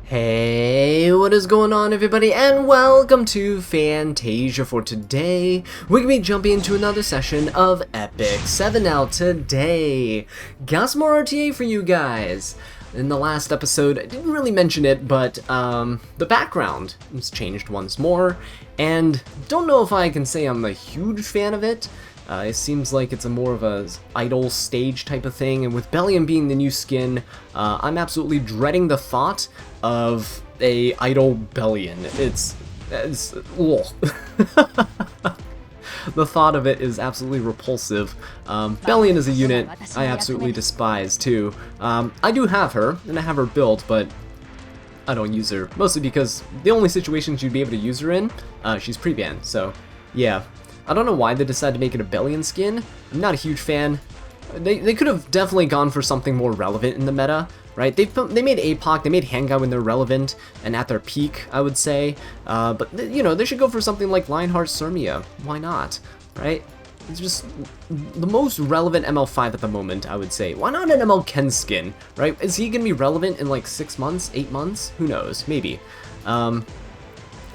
Hey, what is going on everybody, and welcome to Fantasia. For today, we're going to be jumping into another session of Epic 7 out today. Got some more RTA for you guys. In the last episode, I didn't really mention it, but the background has changed once more, and don't know if I can say I'm a huge fan of it. It seems like it's a more of a idle stage type of thing, and with Bellion being the new skin, I'm absolutely dreading the thought of a idle Bellion. It's the thought of it is absolutely repulsive. Bellion is a unit I absolutely despise too. I do have her, and I have her built, but I don't use her, mostly because the only situations you'd be able to use her in, she's pre-banned, so yeah. I don't know why they decided to make it a Bellion skin. I'm not a huge fan. They could have definitely gone for something more relevant in the meta, right? They made APOC, they made Handgun when they're relevant and at their peak, I would say. But you know, they should go for something like Lionheart Sirmia. Why not, right? It's just the most relevant ML5 at the moment, I would say. Why not an ML Ken skin, right? Is he gonna be relevant in like 6 months, 8 months? Who knows? Maybe.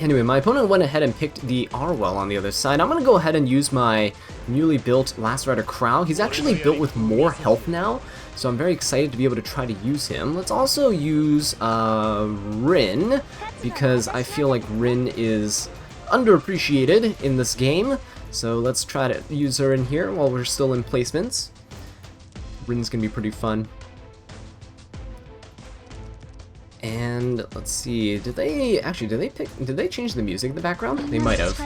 Anyway, my opponent went ahead and picked the Arwell on the other side. I'm going to go ahead and use my newly built Last Rider Crow. He's actually built with more health now, so I'm very excited to be able to try to use him. Let's also use Rin, because I feel like Rin is underappreciated in this game. So let's try to use her in here while we're still in placements. Rin's going to be pretty fun. And let's see, did they change the music in the background? They might have.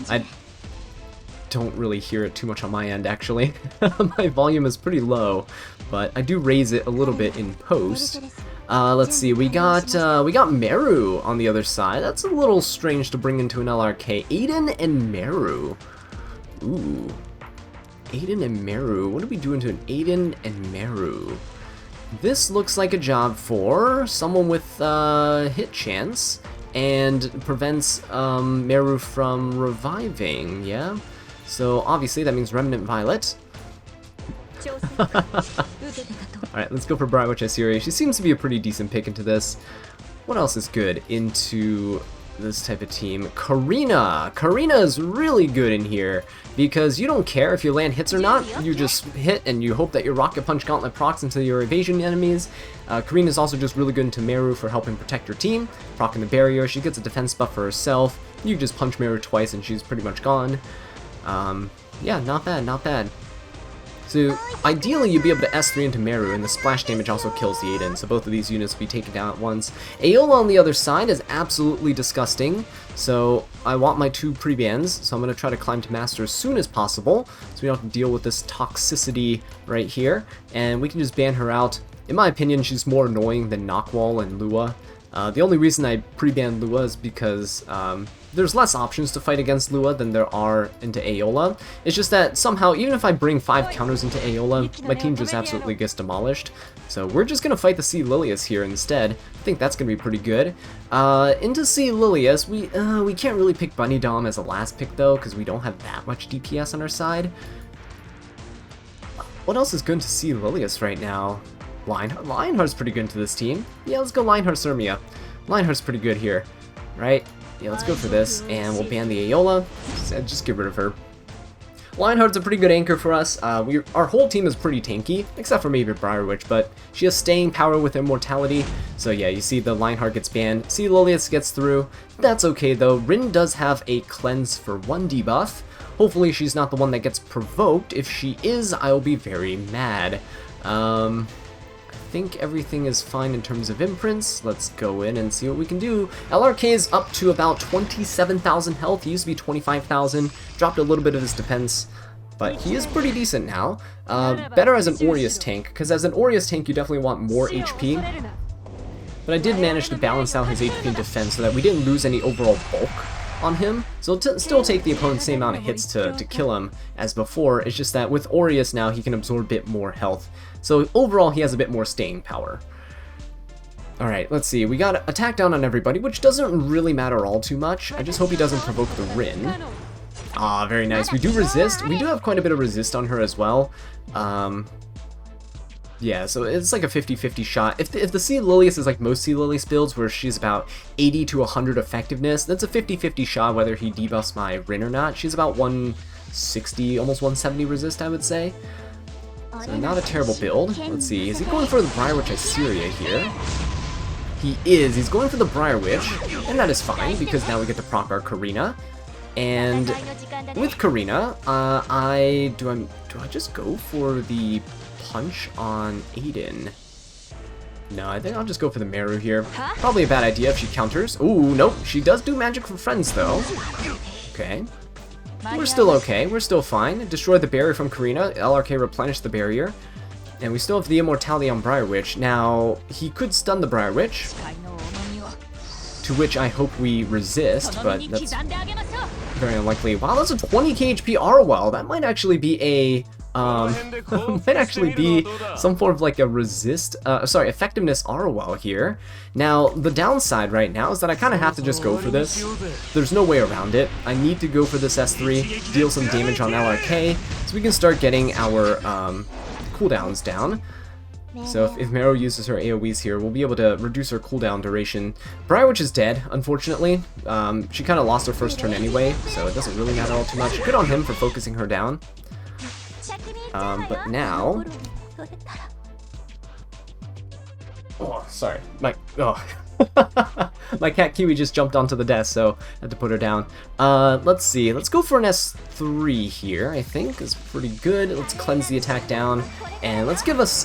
I don't really hear it too much on my end, actually. My volume is pretty low, but I do raise it a little bit in post. Let's see, we got Meru on the other side. That's a little strange to bring into an LRK. Aiden and Meru. Ooh. Aiden and Meru. What are we doing to an Aiden and Meru? This looks like a job for someone with hit chance and prevents Meru from reviving, yeah? So obviously that means Remnant Violet. Alright, let's go for Bright Witch Assyria. She seems to be a pretty decent pick into this. What else is good into this type of team? Karina! Karina is really good in here because you don't care if you land hits or not, you just hit and you hope that your Rocket Punch Gauntlet procs into your evasion enemies. Karina is also just really good into Meru for helping protect your team, proccing the barrier. She gets a defense buff for herself. You just punch Meru twice and she's pretty much gone. Yeah, not bad, not bad. So ideally you'd be able to S3 into Meru, and the splash damage also kills the Aiden, so both of these units will be taken down at once. Aola on the other side is absolutely disgusting, so I want my 2 pre-bans, so I'm going to try to climb to Master as soon as possible, so we don't have to deal with this toxicity right here, and we can just ban her out. In my opinion, she's more annoying than Knockwall and Lua. The only reason I pre-banned Lua is because there's less options to fight against Lua than there are into Aola. It's just that somehow, even if I bring 5 counters into Aola, my team just absolutely gets demolished. So we're just going to fight the Sea Lilius here instead. I think that's going to be pretty good. Into Sea Lilius, we can't really pick Bunny Dom as a last pick though, because we don't have that much DPS on our side. What else is good to Sea Lilius right now? Lionheart's pretty good into this team. Yeah, let's go Lionheart Sirmia. Lionheart's pretty good here, right? Yeah, let's go for this, and we'll ban the Aola. Just get rid of her. Lionheart's a pretty good anchor for us. Our whole team is pretty tanky, except for maybe Briar Witch, but she has staying power with Immortality. So yeah, you see the Lionheart gets banned. Sea Lilius gets through. That's okay though. Rin does have a Cleanse for 1 debuff. Hopefully she's not the one that gets provoked. If she is, I'll be very mad. I think everything is fine in terms of imprints. Let's go in and see what we can do. LRK is up to about 27,000 health. He used to be 25,000. Dropped a little bit of his defense, but he is pretty decent now. Better as an Aureus tank, because as an Aureus tank you definitely want more HP. But I did manage to balance out his HP and defense so that we didn't lose any overall bulk on him. So it'll still take the opponent's same amount of hits to kill him as before. It's just that with Aureus now he can absorb a bit more health. So overall he has a bit more staying power. Alright, let's see. We got attack down on everybody, which doesn't really matter all too much. I just hope he doesn't provoke the Rin. Ah, very nice. We do resist. We do have quite a bit of resist on her as well. Yeah, so it's like a 50-50 shot. If the Sea Lilius is like most Sea Lilius builds, where she's about 80 to 100 effectiveness, that's a 50-50 shot whether he debuffs my Rin or not. She's about 160, almost 170 resist, I would say. So not a terrible build. Let's see, is he going for the Briar Witch Iseria here? He is. He's going for the Briar Witch, and that is fine, because now we get to proc our Karina. And with Karina, do I just go for the punch on Aiden? No, I think I'll just go for the Meru here. Probably a bad idea if she counters. Ooh, nope. She does do magic for friends, though. Okay. We're still okay. We're still fine. Destroy the barrier from Karina. LRK replenished the barrier. And we still have the immortality on Briar Witch. Now, he could stun the Briar Witch, to which I hope we resist, but that's very unlikely. Wow, that's a 20 KHP ROL. That might actually be a might actually be some form of like a effectiveness ROL here. Now, the downside right now is that I kind of have to just go for this. There's no way around it. I need to go for this S3, deal some damage on LRK, so we can start getting our cooldowns down. So if Meru uses her AoEs here, we'll be able to reduce her cooldown duration. Briar Witch is dead, unfortunately. She kind of lost her first turn anyway, so it doesn't really matter all too much. Good on him for focusing her down. But now... Oh, sorry. My cat Kiwi just jumped onto the desk, so I had to put her down. Let's see. Let's go for an S3 here, I think. Is pretty good. Let's cleanse the attack down. And let's give us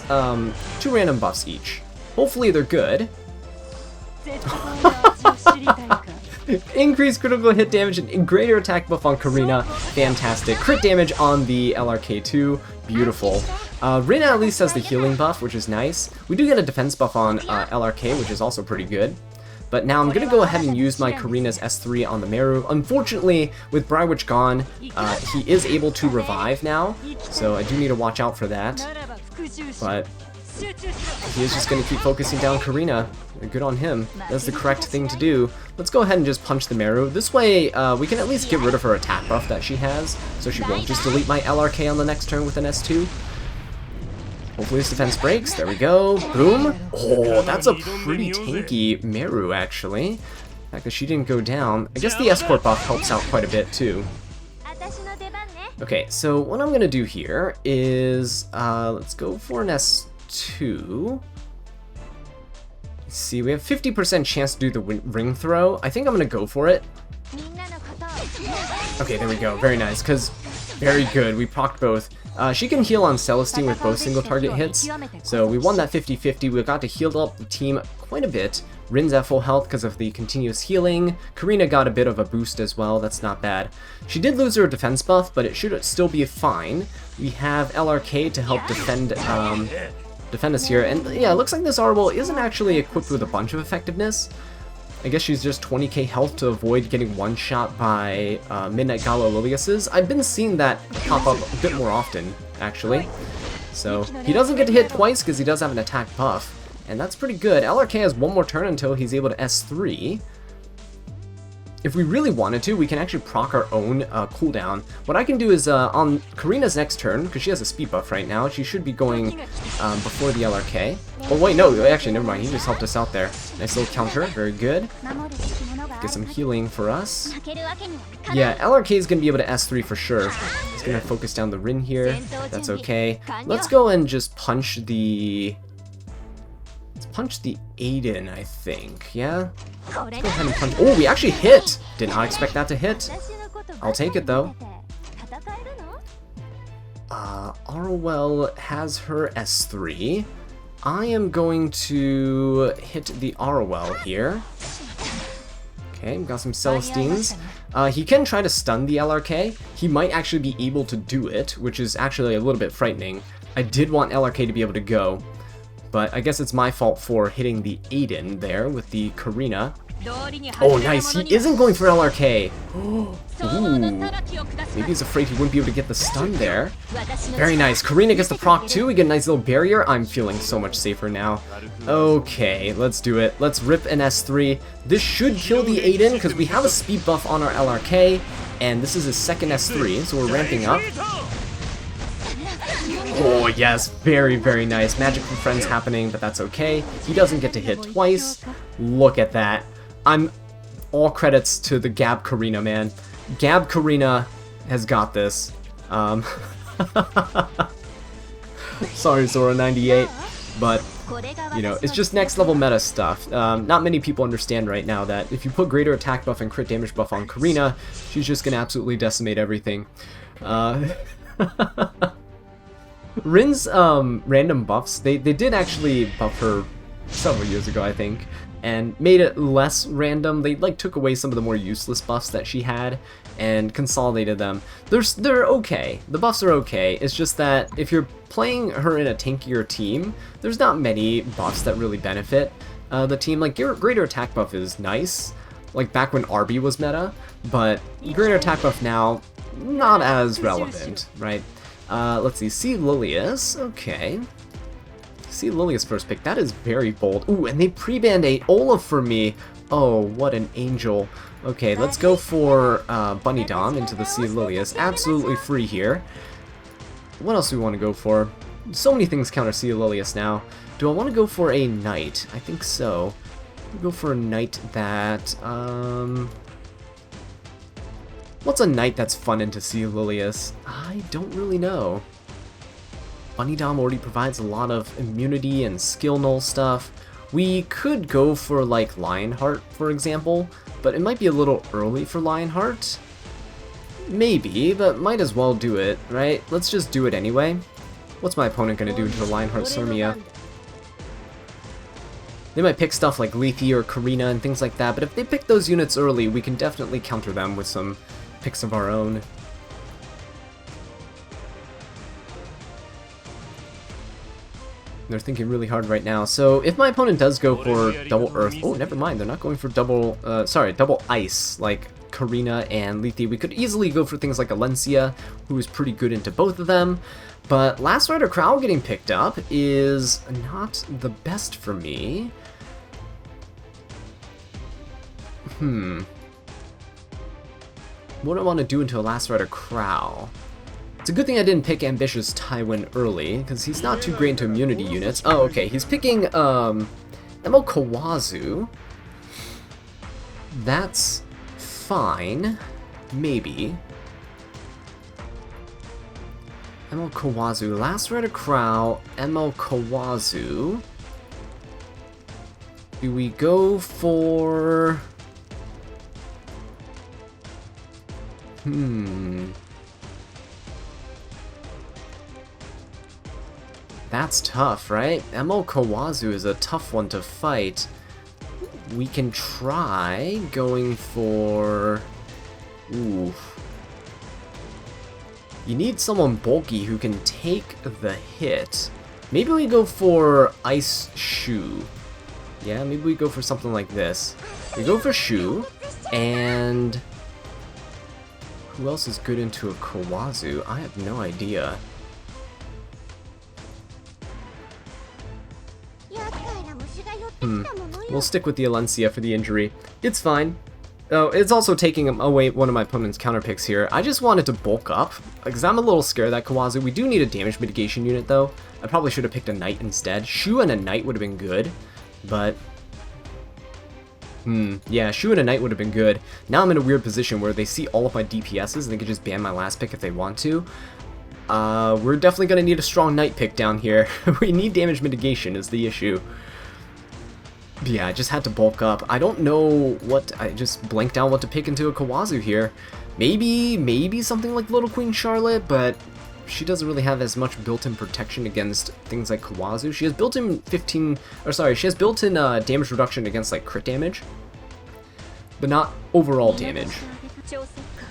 2 random buffs each. Hopefully they're good. Increased critical hit damage and greater attack buff on Karina. Fantastic. Crit damage on the LRK2. Beautiful. Rin at least has the healing buff, which is nice. We do get a defense buff on LRK, which is also pretty good. But now I'm going to go ahead and use my Karina's S3 on the Meru. Unfortunately, with Briar Witch gone, he is able to revive now, so I do need to watch out for that. But he is just going to keep focusing down Karina. Good on him. That's the correct thing to do. Let's go ahead and just punch the Meru. This way, we can at least get rid of her attack buff that she has, so she won't just delete my LRK on the next turn with an S2. Hopefully this defense breaks. There we go. Boom. Oh, that's a pretty tanky Meru, actually. The fact that she didn't go down. I guess the escort buff helps out quite a bit, too. Okay, so what I'm going to do here is, let's go for an S2. Let's see, we have 50% chance to do the ring throw. I think I'm going to go for it. Okay, there we go. Very nice, because very good. We procced both. She can heal on Celestine with both single target hits, so we won that 50-50. We got to heal up the team quite a bit. Rin's at full health because of the continuous healing. Karina got a bit of a boost as well, that's not bad. She did lose her defense buff, but it should still be fine. We have LRK to help defend us here, and yeah, it looks like this RWL isn't actually equipped with a bunch of effectiveness. I guess she's just 20k health to avoid getting one-shot by Midnight Gala Liliuses. I've been seeing that pop up a bit more often, actually. So, he doesn't get to hit twice because he does have an attack buff, and that's pretty good. LRK has one more turn until he's able to S3. If we really wanted to, we can actually proc our own cooldown. What I can do is, on Karina's next turn, because she has a speed buff right now, she should be going before the LRK. Oh wait, no, actually, never mind, he just helped us out there. Nice little counter, very good. Get some healing for us. Yeah, LRK is going to be able to S3 for sure. He's going to focus down the Rin here, that's okay. Let's go and just punch the... Let's punch the Aiden, I think, yeah? Let's go ahead and punch... Oh, we actually hit! Did not expect that to hit. I'll take it, though. ROL has her S3. I am going to hit the ROL here. Okay, we've got some Celestines. He can try to stun the LRK. He might actually be able to do it, which is actually a little bit frightening. I did want LRK to be able to go, but I guess it's my fault for hitting the Aiden there with the Karina. Oh, nice. He isn't going for LRK. Ooh. Maybe he's afraid he wouldn't be able to get the stun there. Very nice. Karina gets the proc too. We get a nice little barrier. I'm feeling so much safer now. Okay, let's do it. Let's rip an S3. This should kill the Aiden because we have a speed buff on our LRK, and this is his second S3, so we're ramping up. Oh, yes. Very, very nice. Magic from friends happening, but that's okay. He doesn't get to hit twice. Look at that. All credits to the Gab Karina, man. Gab Karina has got this. Sorry, Zora98, but, you know, it's just next level meta stuff. Not many people understand right now that if you put greater attack buff and crit damage buff on Karina, she's just gonna absolutely decimate everything. Rin's random buffs, they did actually buff her several years ago, I think, and made it less random. They like took away some of the more useless buffs that she had and consolidated them. They're okay. The buffs are okay. It's just that if you're playing her in a tankier team, there's not many buffs that really benefit the team. Like, your greater attack buff is nice, like back when Arby was meta, but greater attack buff now, not as relevant, right? Let's see, C. Lilius, okay. C. Lilius first pick, that is very bold. Ooh, and they pre-banned a Olaf for me. Oh, what an angel. Okay, let's go for Bunny Dom into the C. Lilius. Absolutely free here. What else do we want to go for? So many things counter C. Lilius now. Do I want to go for a knight? I think so. I'll go for a knight that, what's a knight that's fun into C. Lilius? I don't really know. Bunny Dom already provides a lot of immunity and skill null stuff. We could go for, like, Lionheart, for example, but it might be a little early for Lionheart. Maybe, but might as well do it, right? Let's just do it anyway. What's my opponent gonna do to Lionheart Surmia? They might pick stuff like Lethe or Karina and things like that, but if they pick those units early, we can definitely counter them with some picks of our own. They're thinking really hard right now. So if my opponent does go for double Earth, oh, never mind, they're not going for double Ice, like Karina and Lethe. We could easily go for things like Alencia, who is pretty good into both of them. But Last Rider Crow getting picked up is not the best for me. What do I want to do into a Last Rider Crow? It's a good thing I didn't pick Ambitious Tywin early, because he's not too great into immunity units. Oh, okay, he's picking, Emo Kawazu. That's fine. Maybe. Emo Kawazu. Last Rider Crow, Emo Kawazu. Do we go for... That's tough, right? Emo Kawazu is a tough one to fight. We can try going for... Ooh. You need someone bulky who can take the hit. Maybe we go for Ice Shu. Yeah, maybe we go for something like this. We go for Shu, and... Who else is good into a Kawazu? I have no idea. We'll stick with the Alencia for the injury. It's fine. Oh, it's also taking away one of my opponent's counter picks here. I just wanted to bulk up, because I'm a little scared of that Kawazu. We do need a damage mitigation unit, though. I probably should have picked a Knight instead. Shu and a Knight would have been good, but... yeah, Shu and a Knight would have been good. Now I'm in a weird position where they see all of my DPSs and they can just ban my last pick if they want to. We're definitely going to need a strong Knight pick down here. We need damage mitigation is the issue. But yeah, I just had to bulk up. I don't know what... I just blanked out what to pick into a Kawazu here. Maybe something like Little Queen Charlotte, but she doesn't really have as much built-in protection against things like Kawazu. She has built-in she has built-in damage reduction against like crit damage, but not overall damage.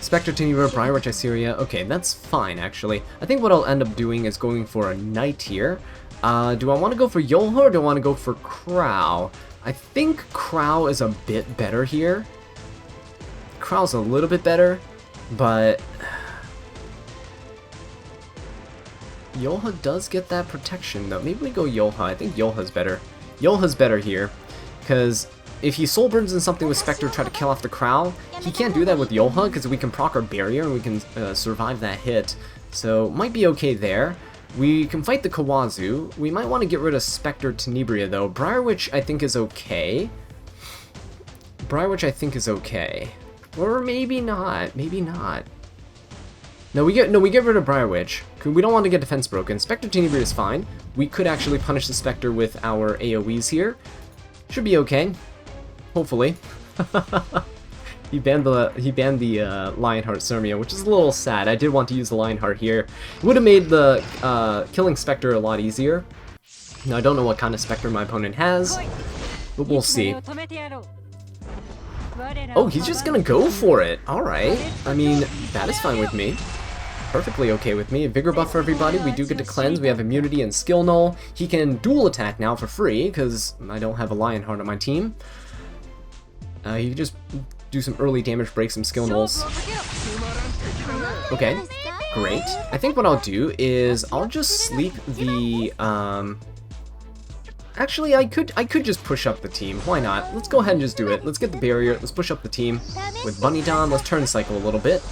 Spectre Tenura, Briarwitch Iceria. Okay, that's fine actually. I think what I'll end up doing is going for a Knight here. Do I want to go for Yolha or do I want to go for Crow? I think Crow is a bit better here. Crow's a little bit better, but Yolha does get that protection though. Maybe we go Yolha. I think Yolha's better. Yolha's better here, because if he soul burns in something with Spectre to try to kill off the Crow, he can't do that with Yolha because we can proc our barrier and we can survive that hit. So might be okay there. We can fight the Kawazu. We might want to get rid of Spectre Tenebria though. Briarwitch I think is okay. Briarwitch I think is okay. Or maybe not. Maybe not. No, we get rid of Briarwitch. We don't want to get defense broken. Spectre Tenebria is fine. We could actually punish the Spectre with our AoEs here. Should be okay. Hopefully. He banned the Lionheart Surmia, which is a little sad. I did want to use the Lionheart here. It would have made the killing Spectre a lot easier. Now I don't know what kind of Spectre my opponent has, but we'll see. Oh, he's just gonna go for it. Alright. I mean, that is fine with me. Perfectly okay with me. Vigor buff for everybody. We do get to cleanse. We have immunity and skill null. He can dual attack now for free, because I don't have a Lionheart on my team. He can just do some early damage, break some skill nulls. Okay, great. I think what I'll do is I'll just sleep the actually I could just push up the team. Why not? Let's go ahead and just do it. Let's get the barrier. Let's push up the team with Bunny Dom. Let's turn cycle a little bit.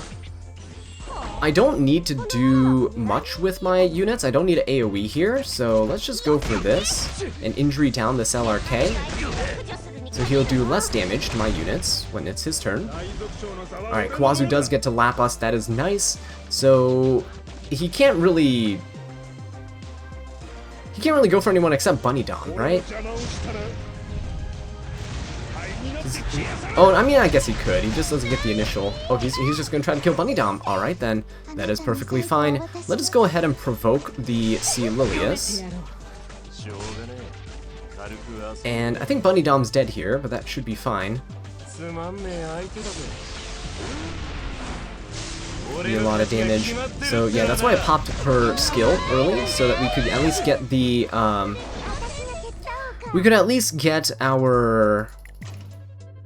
I don't need to do much with my units. I don't need an AoE here, so let's just go for this and injury down this LRK. So he'll do less damage to my units when it's his turn. Alright, Kawazu does get to lap us. That is nice. So he can't really go for anyone except Bunny Dom, right? Oh, I mean, I guess he could. He just doesn't get the initial. Oh, he's just gonna try to kill Bunny Dom. Alright then. That is perfectly fine. Let us go ahead and provoke the Sea Lilius. And I think Bunny Dom's dead here, but that should be fine. Be a lot of damage. So yeah, that's why I popped her skill early, so that we could at least get the our.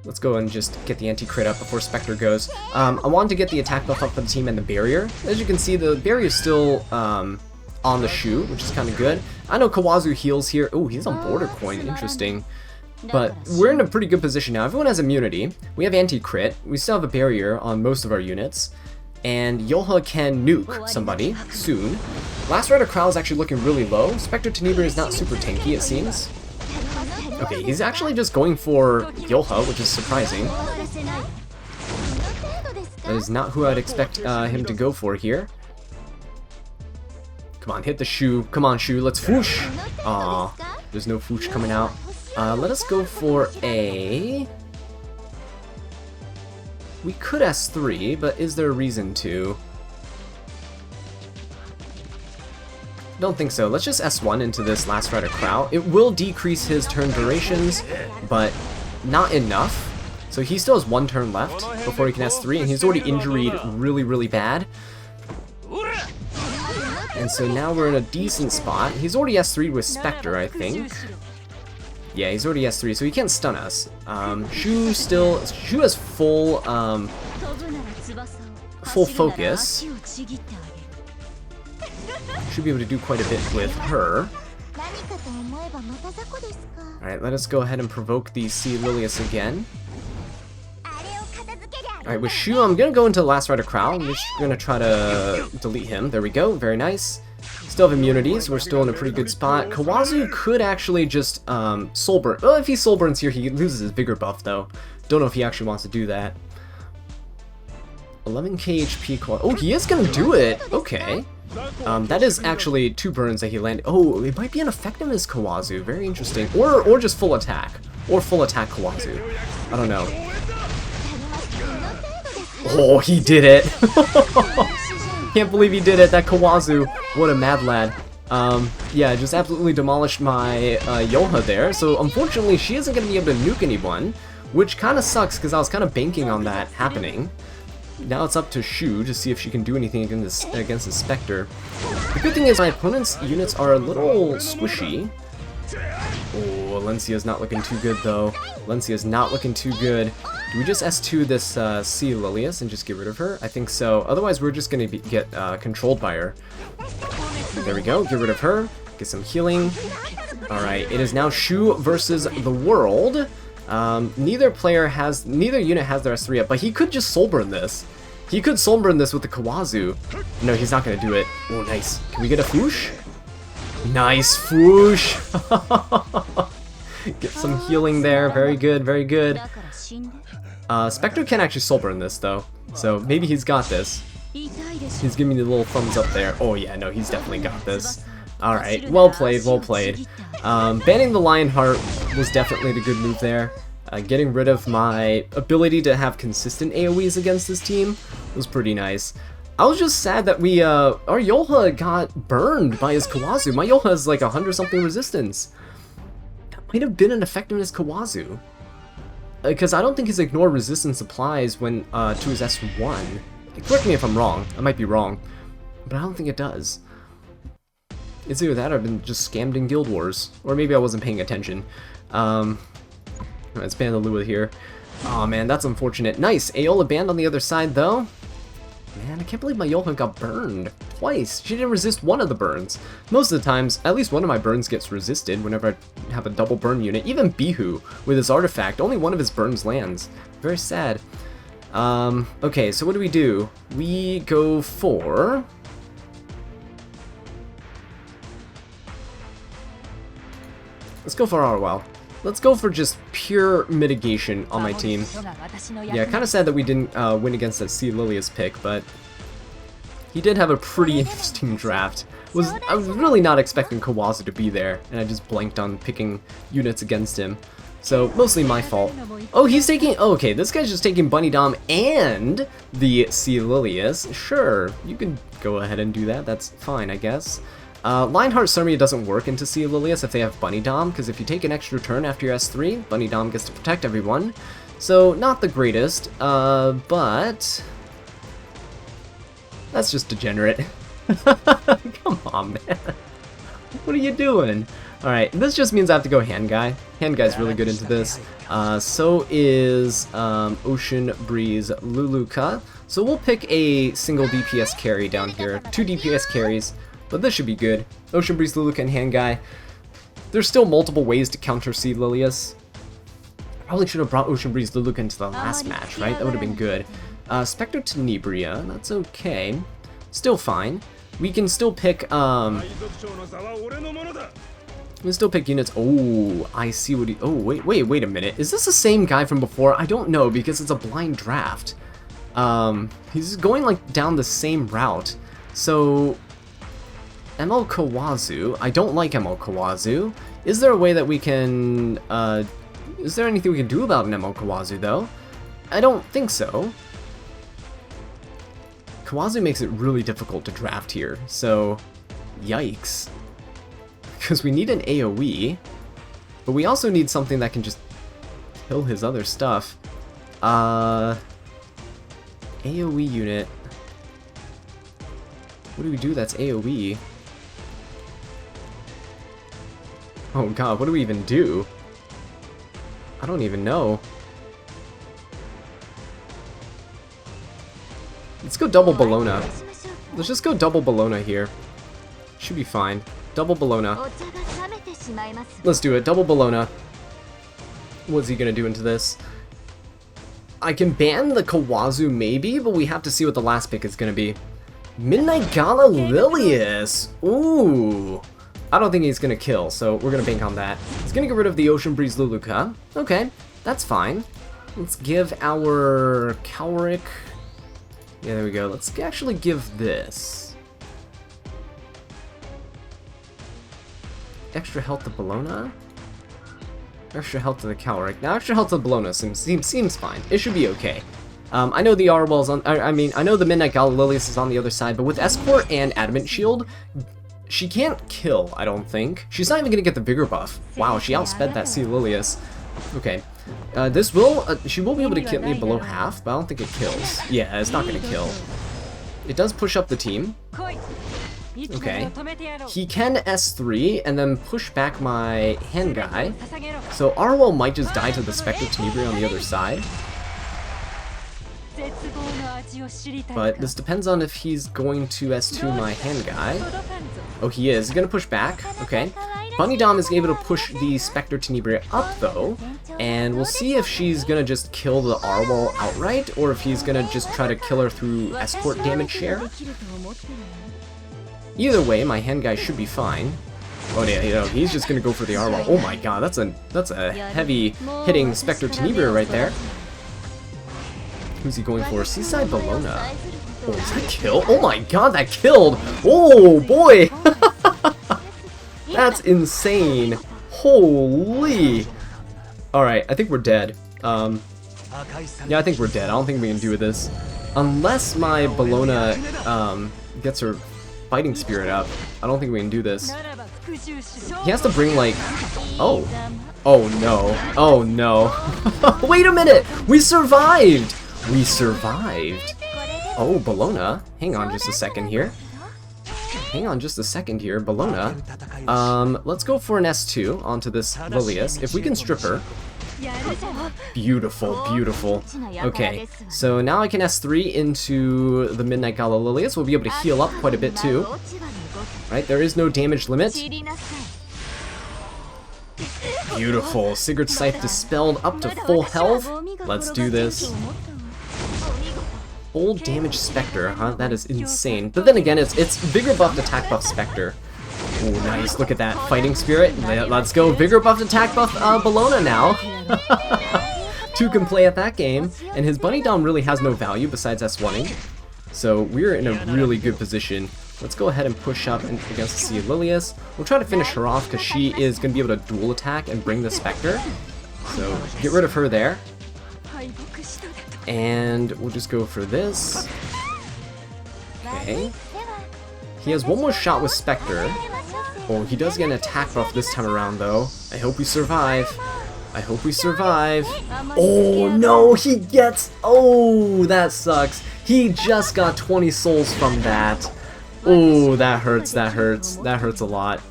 Let's go and just get the anti-crit up before Spectre goes. I wanted to get the attack buff up for the team and the barrier. As you can see, the barrier is still on the shoe, which is kind of good. I know Kawazu heals here. Oh, he's on Border Coin. Interesting. But we're in a pretty good position now. Everyone has immunity. We have anti-crit. We still have a barrier on most of our units. And Yoha can nuke somebody soon. Last Rider Crow is actually looking really low. Spectre Tenebria is not super tanky, it seems. Okay, he's actually just going for Yoha, which is surprising. That is not who I'd expect him to go for here. Come on, hit the shoe. Come on, shoe. Let's foosh. Aw, there's no foosh coming out. Let us go for a... We could S3, but is there a reason to? Don't think so. Let's just S1 into this Last Rider Crow. It will decrease his turn durations, but not enough. So he still has one turn left before he can S3, and he's already injuried really, really bad. And so now we're in a decent spot. He's already S3'd with Spectre, I think. Yeah, he's already S3, so he can't stun us. Shu has full focus. Should be able to do quite a bit with her. Alright, let us go ahead and provoke the Sea Lilius again. Alright, with Shu, I'm gonna go into Last Rider Crow. I'm just gonna try to delete him. There we go, very nice. Still have immunity, so we're still in a pretty good spot. Kawazu could actually just soul burn. Well, if he soul burns here, he loses his vigor buff, though. Don't know if he actually wants to do that. 11k HP Kawazu. Oh, he is gonna do it! Okay. That is actually 2 burns that he landed. Oh, it might be an effectiveness Kawazu. Very interesting. Or just full attack. Or full attack Kawazu. I don't know. Oh, he did it! Can't believe he did it, that Kawazu. What a mad lad. Yeah, just absolutely demolished my Yoha there. So unfortunately, she isn't going to be able to nuke anyone, which kind of sucks because I was kind of banking on that happening. Now it's up to Shu to see if she can do anything against the Spectre. The good thing is my opponent's units are a little squishy. Oh, Alencia's not looking too good though. Alencia's not looking too good. Do we just S2 this Sea Lilius and just get rid of her? I think so. Otherwise, we're just going to get controlled by her. There we go. Get rid of her. Get some healing. Alright, it is now Shu versus the world. Neither unit has their S3 up, but he could just soul burn this. He could soul burn this with the Kawazu. No, he's not going to do it. Oh, nice. Can we get a foosh? Nice, whoosh! Get some healing there, very good, very good. Spectre can actually soul burn this though, so maybe he's got this. He's giving me the little thumbs up there. Oh yeah, no, he's definitely got this. Alright, well played, well played. Banning the Lionheart was definitely the good move there. Getting rid of my ability to have consistent AoEs against this team was pretty nice. I was just sad that our Yolha got burned by his Kawazu. My Yolha has like 100-something resistance. That might have been an effectiveness Kawazu. Because I don't think his ignore resistance applies when to his S1. Correct me if I'm wrong. I might be wrong. But I don't think it does. It's either that or I've been just scammed in Guild Wars. Or maybe I wasn't paying attention. Let's ban the Lua here. Oh man, that's unfortunate. Nice! Aola banned on the other side though. Man, I can't believe my Yolha got burned twice. She didn't resist one of the burns. Most of the times, at least one of my burns gets resisted whenever I have a double burn unit. Even Bihu, with his artifact, only one of his burns lands. Very sad. Okay, so what do? We go for... Let's go for Arwell. Let's go for just pure mitigation on my team. Yeah, kind of sad that we didn't win against that C. Lilius pick, but he did have a pretty interesting draft. I was really not expecting Kawazu to be there, and I just blanked on picking units against him. So, mostly my fault. Oh, he's taking... Oh, okay, this guy's just taking Bunny Dom and the C. Lilius. Sure, you can go ahead and do that. That's fine, I guess. Lionheart Surmia doesn't work into C. Lilius if they have Bunny Dom, because if you take an extra turn after your S3, Bunny Dom gets to protect everyone. So, not the greatest, but... That's just degenerate. Come on, man. What are you doing? Alright, this just means I have to go Hand Guy. Hand Guy's really good into this. So is Ocean Breeze Luluka. So we'll pick a single DPS carry down here. 2 DPS carries. But this should be good. Ocean Breeze, Luluka, and Hand Guy. There's still multiple ways to counter C. Lilius. Probably should have brought Ocean Breeze, Luluka into the last match, right? That would have been good. Spectre Tenebria, that's okay. Still fine. We can still pick, we can still pick units. Oh, I see what he... Oh, wait a minute. Is this the same guy from before? I don't know, because it's a blind draft. He's going, like, down the same route. So... ML Kawazu. I don't like ML Kawazu. Is there a way that we can, is there anything we can do about an ML Kawazu, though? I don't think so. Kawazu makes it really difficult to draft here, so... Yikes. Because we need an AoE, but we also need something that can just kill his other stuff. AoE unit. What do we do that's AoE? Oh god, what do we even do? I don't even know. Let's go double Bologna. Let's just go double Bologna here. Should be fine. Double Bologna. Let's do it. Double Bologna. What's he gonna do into this? I can ban the Kawazu maybe, but we have to see what the last pick is gonna be. Midnight Gala Lilius! Ooh! I don't think he's gonna kill, so we're gonna bank on that. He's gonna get rid of the Ocean Breeze Luluka. Okay, that's fine. Let's give our Calric... Yeah, there we go. Let's actually give this. Extra health to Bologna? Extra health to the Calric. Now, extra health to Bologna seems fine. It should be okay. I know the Arwell's on... I mean, I know the Midnight Gala Lilius is on the other side, but with Escort and Adamant Shield... She can't kill, I don't think. She's not even gonna get the Vigor buff. Wow, she outsped that C. Lilius. Okay. This will... she will be able to kill me below half, but I don't think it kills. Yeah, it's not gonna kill. It does push up the team. Okay. He can S3 and then push back my Hand Guy. So Arwell might just die to the Spectre Tenebria on the other side. But this depends on if he's going to S2 my Hand Guy. Oh, he is. He's gonna push back. Okay. Bunny Dom is able to push the Spectre Tenebria up, though. And we'll see if she's gonna just kill the Arwell outright, or if he's gonna just try to kill her through escort damage share. Either way, my Hand Guy should be fine. Oh yeah, you know, he's just gonna go for the R-Wall. Oh my god, that's a heavy hitting Spectre Tenebria right there. Who's he going for? Seaside Bologna. Oh, is that kill? Oh my god, that killed! Oh boy! That's insane. Holy! Alright, I think we're dead. Yeah, I think we're dead. I don't think we can do with this. Unless my Bologna gets her fighting spirit up, I don't think we can do this. He has to bring like... Oh. Oh no. Oh no. Wait a minute! We survived! We survived! Oh, Bologna. Hang on just a second here. Hang on just a second here, Bologna. Let's go for an S2 onto this Lilius. If we can strip her. Beautiful, beautiful. Okay, so now I can S3 into the Midnight Gala Lilius. We'll be able to heal up quite a bit too. Right, there is no damage limit. Beautiful. Sigurd's Scythe dispelled up to full health. Let's do this. Full damage Spectre, huh? That is insane. But then again, it's Vigor buffed attack buff Spectre. Oh, nice. Look at that. Fighting Spirit. Let's go. Vigor buffed attack buff Bologna now. 2 can play at that game. And his Bunny Dom really has no value besides S1ing. So we're in a really good position. Let's go ahead and push up against the Sea Lilius. We'll try to finish her off because she is going to be able to dual attack and bring the Spectre. So get rid of her there. And we'll just go for this. Okay. He has one more shot with Spectre. Oh, he does get an attack buff this time around, though. I hope we survive. I hope we survive. Oh, no, he gets... Oh, that sucks. He just got 20 souls from that. Oh, that hurts, that hurts. That hurts a lot.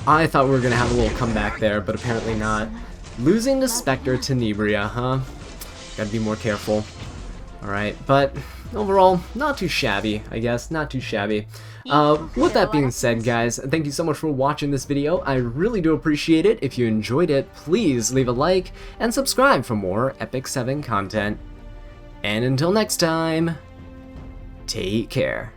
I thought we were going to have a little comeback there, but apparently not. Losing to Spectre Tenebria, huh? Gotta be more careful. Alright, but overall, not too shabby, I guess. Not too shabby. With that being said, guys, thank you so much for watching this video. I really do appreciate it. If you enjoyed it, please leave a like and subscribe for more Epic 7 content. And until next time, take care.